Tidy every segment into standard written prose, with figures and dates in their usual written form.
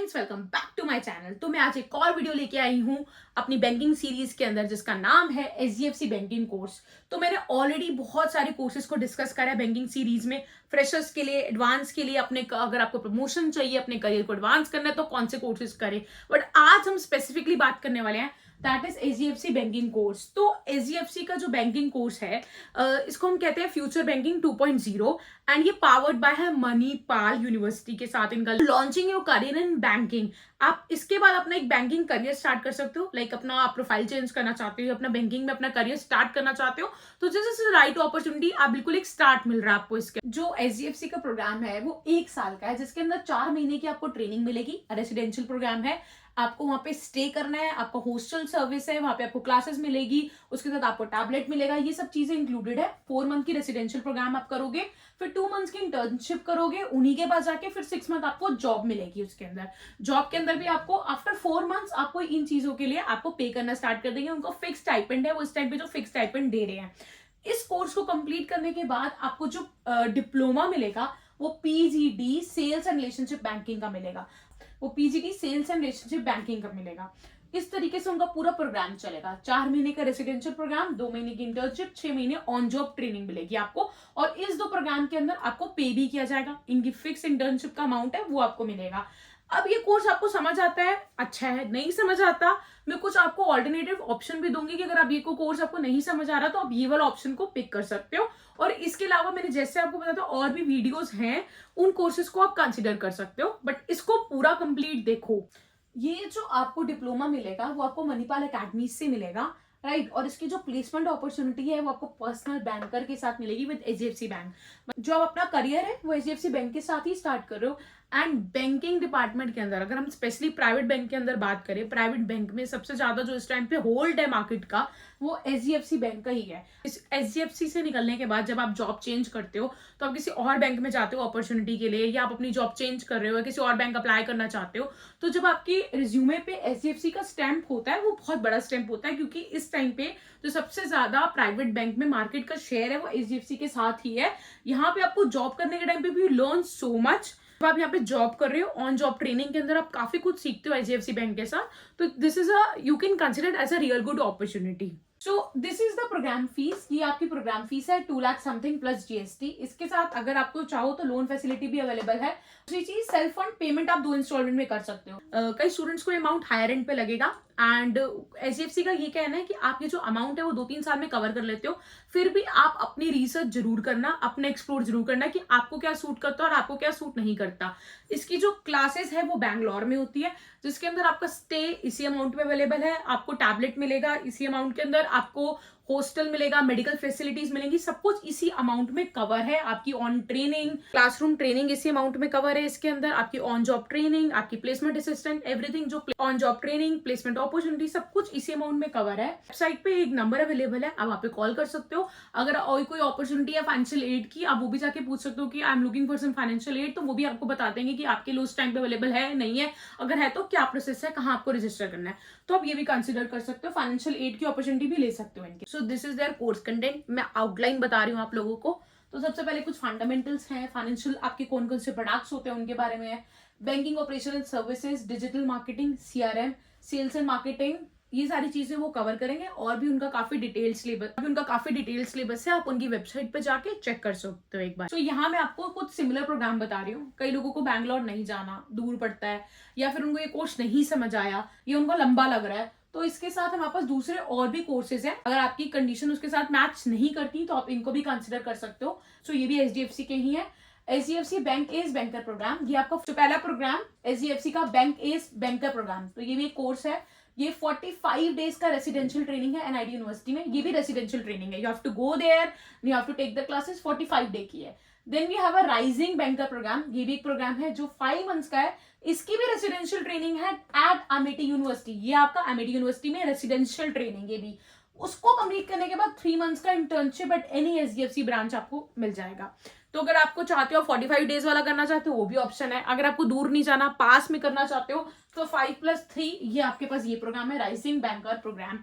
Friends, welcome back to my channel. तो मैं आज एक और वीडियो लेके आई हूँ अपनी बैंकिंग सीरीज के अंदर, जिसका नाम है एचडीएफसी बैंकिंग कोर्स। तो मैंने ऑलरेडी बहुत सारे कोर्सेज को डिस्कस करा है बैंकिंग सीरीज में। फ्रेशर्स के लिए, एडवांस के लिए, अपने अगर आपको प्रमोशन चाहिए, अपने करियर को एडवांस करना है तो कौन से कोर्सेज करें। बट आज हम स्पेसिफिकली बात करने वाले हैं that is HDFC banking course. तो एचडीएफसी का जो बैंकिंग कोर्स है, इसको हम कहते हैं फ्यूचर बैंकिंग 2.0 एंड ये पावर्ड बाय है मणिपाल यूनिवर्सिटी के साथ इनका launching your career in banking. आप इसके बाद अपना एक बैंकिंग करियर स्टार्ट कर सकते हो। लाइक अपना आप प्रोफाइल चेंज करना चाहते हो, अपना बैंकिंग में अपना करियर स्टार्ट करना चाहते हो, तो दिस इज राइट अपॉर्चुनिटी। आप बिल्कुल एक स्टार्ट मिल रहा है आपको। इसके जो एचडीएफसी का प्रोग्राम है वो 1 साल का है, जिसके अंदर 4 महीने की आपको ट्रेनिंग मिलेगी। रेसिडेंशियल प्रोग्राम है, आपको वहां पे स्टे करना है, आपको हॉस्टल सर्विस है, वहां पे आपको क्लासेस मिलेगी, उसके साथ आपको टैबलेट मिलेगा, ये सब चीजें इंक्लूडेड है। 4 मंथ की रेसिडेंशियल प्रोग्राम आप करोगे, फिर 2 मंथ्स की इंटर्नशिप करोगे, उन्हीं के पास जाके फिर 6 मंथ आपको जॉब मिलेगी। उसके अंदर जॉब के अंदर भी आपको आफ्टर 4 मंथ्स आपको इन चीजों के लिए आपको पे करना स्टार्ट कर देंगे। उनको फिक्स स्टाइपेंड है, वो इस टाइम पे जो फिक्स स्टाइपेंड दे रहे हैं। इस कोर्स को कंप्लीट करने के बाद आपको जो डिप्लोमा मिलेगा वो PGD sales and relationship banking का मिलेगा। वो PGD sales and relationship banking का मिलेगा। इस तरीके से उनका पूरा प्रोग्राम चलेगा। 4 महीने का रेसिडेंशियल प्रोग्राम, 2 महीने की इंटर्नशिप, 6 महीने ऑन जॉब ट्रेनिंग मिलेगी आपको। और इस 2 प्रोग्राम के अंदर आपको पे भी किया जाएगा। इनकी फिक्स इंटर्नशिप का अमाउंट है वो आपको मिलेगा। अब ये कोर्स आपको समझ आता है, अच्छा है। नहीं समझ आता, मैं कुछ आपको ऑल्टरनेटिव ऑप्शन भी दूंगी कि अगर आप ये कोर्स आपको नहीं समझ आ रहा तो आप ये वाला ऑप्शन को पिक कर सकते हो। और इसके अलावा मैंने जैसे आपको बताया था और भी वीडियोस हैं, उन कोर्सेज को आप कंसिडर कर सकते हो। बट इसको पूरा कंप्लीट देखो। ये जो आपको डिप्लोमा मिलेगा वो आपको मणिपाल एकेडमी से मिलेगा, राइट। और इसकी जो प्लेसमेंट अपॉर्चुनिटी है वो आपको पर्सनल बैंकर के साथ मिलेगी विद एचडीएफसी बैंक। जो आप अपना करियर है वो एचडीएफसी बैंक के साथ ही स्टार्ट कर रहे हो। एंड बैंकिंग डिपार्टमेंट के अंदर अगर हम स्पेशली प्राइवेट बैंक के अंदर बात करें, प्राइवेट बैंक में सबसे ज्यादा जो इस टाइम पे होल्ड है मार्केट का वो एचडीएफसी बैंक का ही है। इस एचडीएफसी से निकलने के बाद जब आप जॉब चेंज करते हो तो आप किसी और बैंक में जाते हो अपॉर्चुनिटी के लिए, या आप अपनी जॉब चेंज कर रहे हो या किसी और बैंक अप्लाई करना चाहते हो, तो जब आपकी रिज्यूमे पे एचडीएफसी का स्टैंप होता है वो बहुत बड़ा स्टैंप होता है, क्योंकि इस टाइम पे जो सबसे ज्यादा प्राइवेट बैंक में मार्केट का शेयर है वो एचडीएफसी के साथ ही है। यहाँ पे आपको जॉब करने के टाइम पे भी लर्न सो मच। जब आप यहाँ पे जॉब कर रहे हो, ऑन जॉब ट्रेनिंग के अंदर आप काफी कुछ सीखते हो एचडीएफसी बैंक के साथ। तो this is a you can consider as a real good opportunity. So this is the program fees. ये आपकी प्रोग्राम फीस है 2 लाख समथिंग प्लस जीएसटी। इसके साथ अगर आपको चाहो तो लोन फैसिलिटी भी अवेलेबल है। दूसरी चीज, सेल्फ फंड पेमेंट आप 2 इंस्टॉलमेंट में कर सकते हो। कई स्टूडेंट्स को अमाउंट हायर एंड पे लगेगा एंड एचडीएफसी का ये कहना है कि आप ये जो अमाउंट है वो 2-3 साल में कवर कर लेते हो। फिर भी आप अपनी रिसर्च जरूर करना, अपने एक्सप्लोर जरूर करना कि आपको क्या सूट करता है और आपको क्या सूट नहीं करता। इसकी जो क्लासेस है वो बैंगलोर में होती है, जिसके अंदर आपका स्टे इसी अमाउंट में अवेलेबल है, आपको टैबलेट मिलेगा इसी अमाउंट के अंदर, आपको हॉस्टल मिलेगा, मेडिकल फैसिलिटीज मिलेंगी, सब कुछ इसी अमाउंट में कवर है। आपकी ऑन ट्रेनिंग, क्लासरूम ट्रेनिंग इसी अमाउंट में कवर है। इसके अंदर आपकी ऑन जॉब ट्रेनिंग, आपकी प्लेसमेंट असिस्टेंट, एवरीथिंग जो on job training, placement opportunity, सब कुछ इसी अमाउंट में कवर है। वेबसाइट पे एक नंबर अवेलेबल है, आप वहाँ पे कॉल कर सकते हो। अगर और कोई अपॉर्चुनिटी है फाइनेंशियल एड की, आप वो भी जाके पूछ सकते हो कि I am looking for some financial aid, तो वो भी आपको बता देंगे कि आपके लिए उस टाइम पे अवेलेबल है नहीं है, अगर है तो क्या प्रोसेस है, कहाँ आपको रजिस्टर करना है। तो आप ये भी कंसिडर कर सकते हो, फाइनेंशियल एड की अपॉर्चुनिटी भी ले सकते हो इनके। So this is their course content. मैं आउटलाइन बता रही हूँ आप लोगों को। तो सबसे पहले कुछ फंडामेंटल्स हैं, फाइनेंशियल आपके कौन कौन से प्रोडक्ट्स होते हैं उनके बारे में है। Banking operation and services, digital marketing, CRM, sales and marketing, ये सारी चीजें वो कवर करेंगे। और भी उनका काफी डिटेल सिलेबस है, आप उनकी वेबसाइट पे जाके चेक कर सकते हो एक बार। तो यहाँ मैं आपको कुछ सिमिलर प्रोग्राम बता रही हूँ। कई लोगों को बैंगलोर नहीं जाना, दूर पड़ता है, या फिर उनको ये कोर्स नहीं समझ आया, ये उनको लंबा लग रहा है, तो इसके साथ हमारे पास दूसरे और भी कोर्सेज हैं। अगर आपकी कंडीशन उसके साथ मैच नहीं करती तो आप इनको भी कंसिडर कर सकते हो। सो ये भी एचडीएफसी के ही है। HDFC bank as banker program, ये आपका जो पहला प्रोग्राम एचडीएफसी का बैंक एज बैंकर प्रोग्राम, तो ये भी एक कोर्स है। ये 45 डेज का रेसिडेंशियल ट्रेनिंग है एनआईटी यूनिवर्सिटी में। ये भी रेसिडेंशियल ट्रेनिंग है, you have to go there, you have to take the classes. 45 day की है। Then we have a rising banker program, ये भी एक प्रोग्राम है जो 5 मंथ्स का है। इसकी भी रेसिडेंशियल ट्रेनिंग है एट अमेठी यूनिवर्सिटी। ये आपका अमेठी यूनिवर्सिटी में रेसिडेंशियल ट्रेनिंग, ये भी उसको कंप्लीट करने के बाद 3 मंथ्स का internship at any HDFC branch आपको मिल जाएगा। तो अगर आपको चाहते हो 45 डेज वाला करना चाहते हो वो भी ऑप्शन है। अगर आपको दूर नहीं जाना, पास में करना चाहते हो, तो 5+3 ये आपके पास ये प्रोग्राम है, राइजिंग बैंकर प्रोग्राम।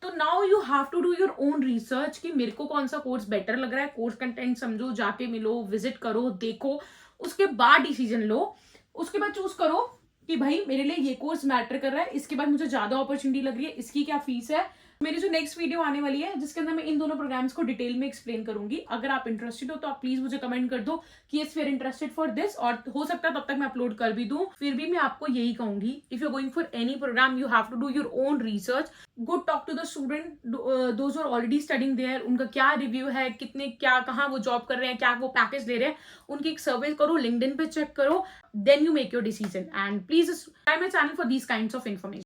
तो now you have to do your own research कि मेरे को कौन सा कोर्स बेटर लग रहा है। कोर्स कंटेंट समझो, जाके मिलो, विजिट करो, देखो, उसके बाद डिसीजन लो, उसके बाद चूज करो कि भाई मेरे लिए ये कोर्स मैटर कर रहा है, इसके बाद मुझे ज्यादा अपॉर्चुनिटी लग रही है, इसकी क्या फीस है। मेरी जो नेक्स्ट वीडियो आने वाली है जिसके अंदर मैं इन दोनों प्रोग्राम्स को डिटेल में एक्सप्लेन करूंगी, अगर आप इंटरेस्टेड हो तो आप प्लीज मुझे कमेंट कर दो कि yes we are interested for this, और हो सकता है तब तक मैं अपलोड कर भी दूं। फिर भी मैं आपको यही कहूंगी, if you are going for any program you have to do your own research, good talk to the student, those are already studying there, उनका क्या रिव्यू है, कितने क्या कहाँ वो जॉब कर रहे हैं, क्या वो पैकेज दे रहे हैं, उनकी एक सर्वे करो, लिंक्डइन पे चेक करो, then you make your decision. And please subscribe my channel for these kinds of information.